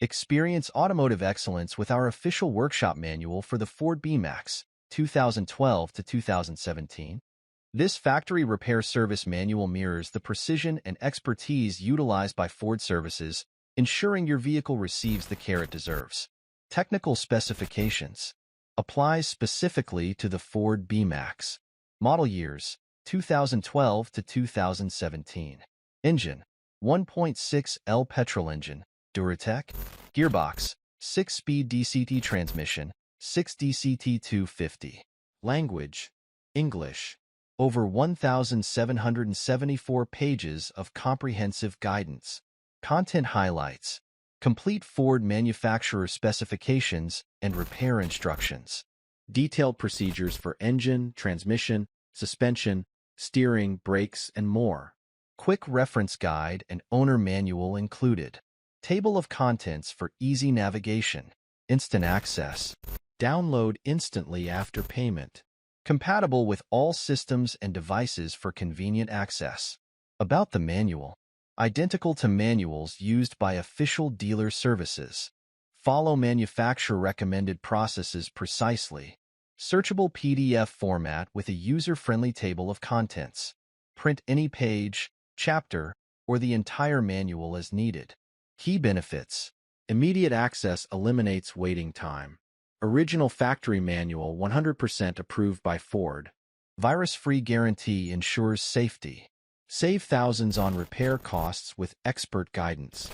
Experience automotive excellence with our official workshop manual for the Ford B-Max, 2012 to 2017. This factory repair service manual mirrors the precision and expertise utilized by Ford services, ensuring your vehicle receives the care it deserves. Technical specifications. Applies specifically to the Ford B-Max. Model years, 2012 to 2017. Engine, 1.6L petrol engine, Duratec. Gearbox, 6-speed DCT transmission, 6 DCT 250. Language, English. Over 1,774 pages of comprehensive guidance. Content highlights. Complete Ford manufacturer specifications and repair instructions. Detailed procedures for engine, transmission, suspension, steering, brakes, and more. Quick reference guide and owner manual included. Table of contents for easy navigation. Instant access. Download instantly after payment. Compatible with all systems and devices for convenient access. About the manual. Identical to manuals used by official dealer services. Follow manufacturer recommended processes precisely. Searchable PDF format with a user-friendly table of contents. Print any page, chapter, or the entire manual as needed. Key benefits. Immediate access eliminates waiting time. Original factory manual 100% approved by Ford. Virus-free guarantee ensures safety. Save thousands on repair costs with expert guidance.